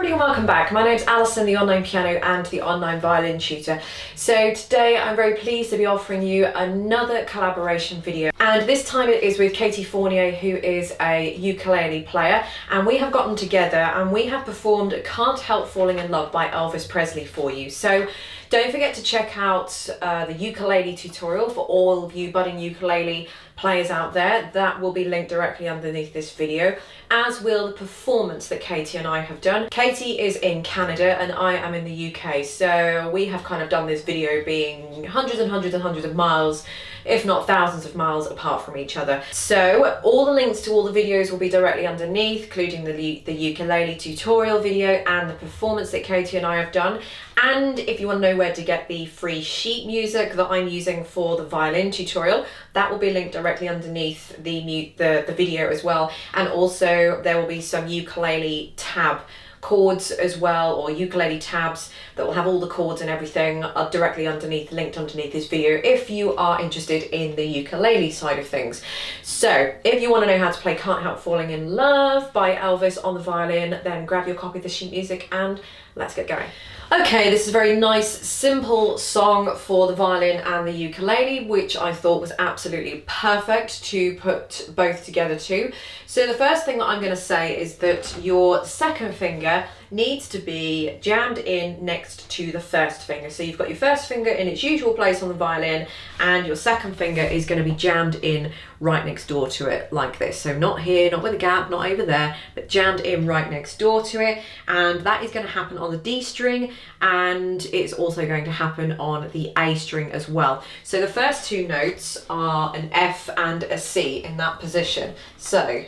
everybody and welcome back. My name's Alison, the online piano and the online violin tutor. So today I'm very pleased to be offering you another collaboration video, and this time it is with Katie Fournier, who is a ukulele player, and we have gotten together and we have performed Can't Help Falling in Love by Elvis Presley for you. So don't forget to check out the ukulele tutorial for all of you budding ukulele players out there. That will be linked directly underneath this video, as will the performance that Katie and I have done. Katie is in Canada and I am in the UK, so we have kind of done this video being hundreds and hundreds and hundreds of miles, if not thousands of miles apart from each other. So all the links to all the videos will be directly underneath, including the ukulele tutorial video and the performance that Katie and I have done. And if you want to know where to get the free sheet music that I'm using for the violin tutorial, that will be linked directly underneath the video as well. And also there will be some ukulele tab chords as well, or ukulele tabs that will have all the chords and everything directly underneath, linked underneath this video, if you are interested in the ukulele side of things. So if you want to know how to play Can't Help Falling in Love by Elvis on the violin, then grab your copy of the sheet music and let's get going. Okay, this is a very nice, simple song for the violin and the ukulele, which I thought was absolutely perfect to put both together too. So the first thing that I'm going to say is that your second finger needs to be jammed in next to the first finger. So you've got your first finger in its usual place on the violin, and your second finger is going to be jammed in right next door to it, like this. So not here, not with a gap, not over there, but jammed in right next door to it. And that is going to happen on the D string, and it's also going to happen on the A string as well. So the first two notes are an F and a C in that position. So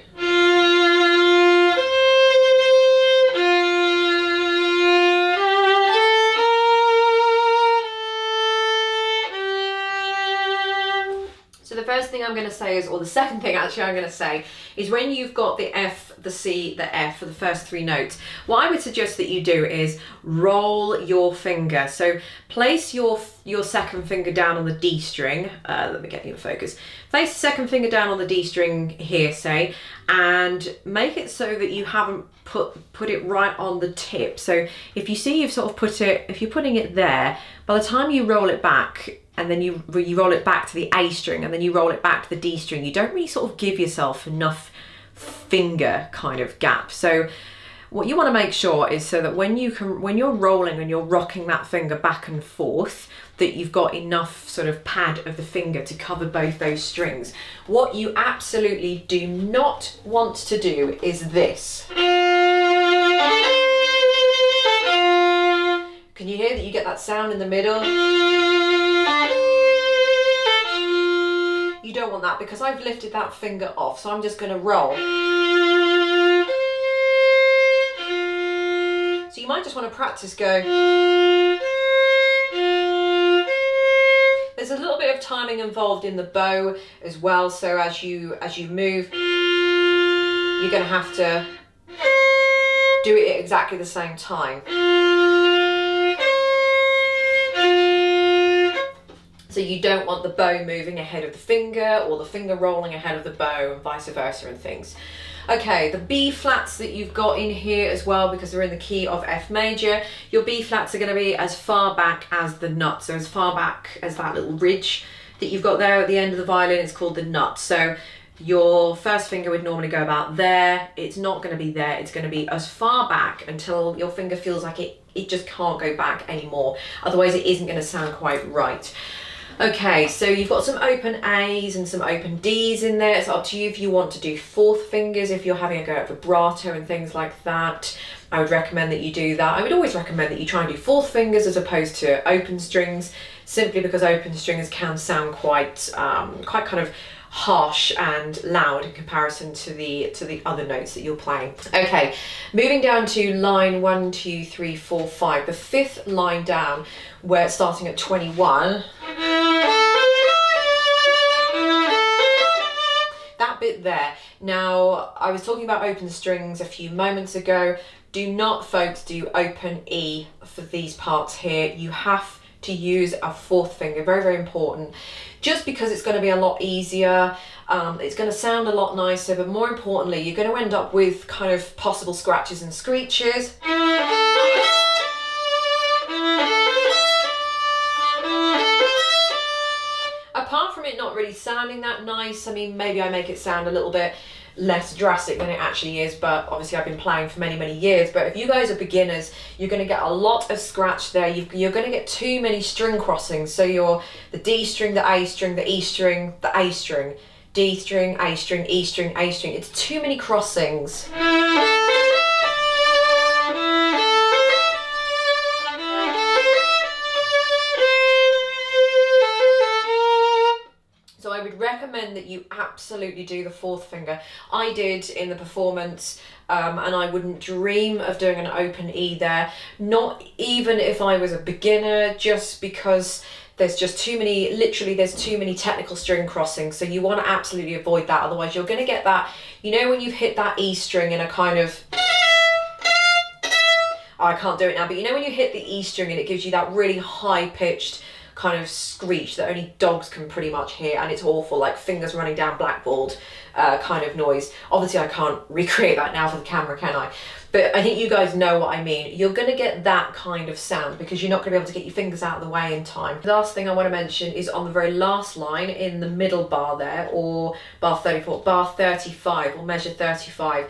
the first thing I'm going to say is, or the second thing actually I'm going to say, is when you've got the F, the C, the F for the first three notes, what I would suggest that you do is roll your finger. So place your second finger down on the D string. Let me get you in focus. Place the second finger down on the D string here, say, and make it so that you haven't put it right on the tip. So if you see you've sort of put it, if you're putting it there, by the time you roll it back, and then you roll it back to the A string, and then you roll it back to the D string, you don't really sort of give yourself enough finger kind of gap. So what you want to make sure is so that when you're rolling and you're rocking that finger back and forth, that you've got enough sort of pad of the finger to cover both those strings. What you absolutely do not want to do is this. Can you hear that you get that sound in the middle? You don't want that, because I've lifted that finger off, so I'm just going to roll. So you might just want to practice go. There's a little bit of timing involved in the bow as well, so as you move, you're going to have to do it at exactly the same time. So you don't want the bow moving ahead of the finger, or the finger rolling ahead of the bow, and vice versa and things. Okay, the B flats that you've got in here as well, because they're in the key of F major, your B flats are going to be as far back as the nut. So as far back as that little ridge that you've got there at the end of the violin is called the nut. So your first finger would normally go about there. It's not going to be there. It's going to be as far back until your finger feels like it just can't go back anymore. Otherwise it isn't going to sound quite right. Okay, so you've got some open A's and some open D's in there. It's up to you if you want to do fourth fingers, if you're having a go at vibrato and things like that. I would recommend that you do that. I would always recommend that you try and do fourth fingers as opposed to open strings, simply because open strings can sound quite kind of harsh and loud in comparison to the other notes that you're playing. Okay, moving down to line 1, 2, 3, 4, 5, the fifth line down, where it's starting at 21. That bit there. Now, I was talking about open strings a few moments ago. Do not, folks, do open E for these parts here. You have to use a fourth finger. Very, very important. Just because it's going to be a lot easier, it's going to sound a lot nicer, but more importantly, you're going to end up with kind of possible scratches and screeches. Apart from it not really sounding that nice, I mean, maybe I make it sound a little bit less drastic than it actually is, but obviously I've been playing for many, many years. But if you guys are beginners, you're going to get a lot of scratch there. You're going to get too many string crossings. So you're the D string, the A string, the E string, the A string, D string, A string, E string, A string. It's too many crossings. So I would recommend that you absolutely do the fourth finger. I did in the performance, and I wouldn't dream of doing an open E there. Not even if I was a beginner, just because there's just too many, literally there's too many technical string crossings. So you want to absolutely avoid that. Otherwise you're going to get that, you know, when you've hit that E string in a kind of, I can't do it now, but you know when you hit the E string and it gives you that really high pitched kind of screech that only dogs can pretty much hear, and it's awful, like fingers running down blackboard kind of noise. Obviously I can't recreate that now for the camera, can I? But I think you guys know what I mean. You're going to get that kind of sound because you're not going to be able to get your fingers out of the way in time. The last thing I want to mention is on the very last line in the middle bar there, or bar 34, bar 35, or measure 35.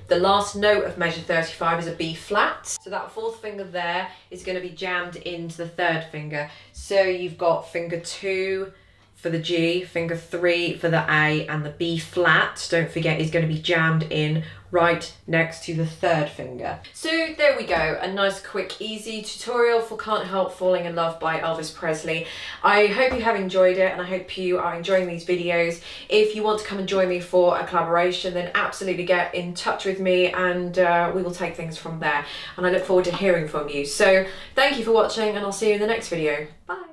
The last note of measure 35 is a B flat. So that fourth finger there is going to be jammed into the third finger. So you've got finger 2 for the G, finger 3 for the A, and the B flat, don't forget, is going to be jammed in right next to the third finger. So there we go, a nice quick easy tutorial for Can't Help Falling in Love by Elvis Presley. I hope you have enjoyed it, and I hope you are enjoying these videos. If you want to come and join me for a collaboration, then absolutely get in touch with me, and we will take things from there. And I look forward to hearing from you. So thank you for watching, and I'll see you in the next video. Bye.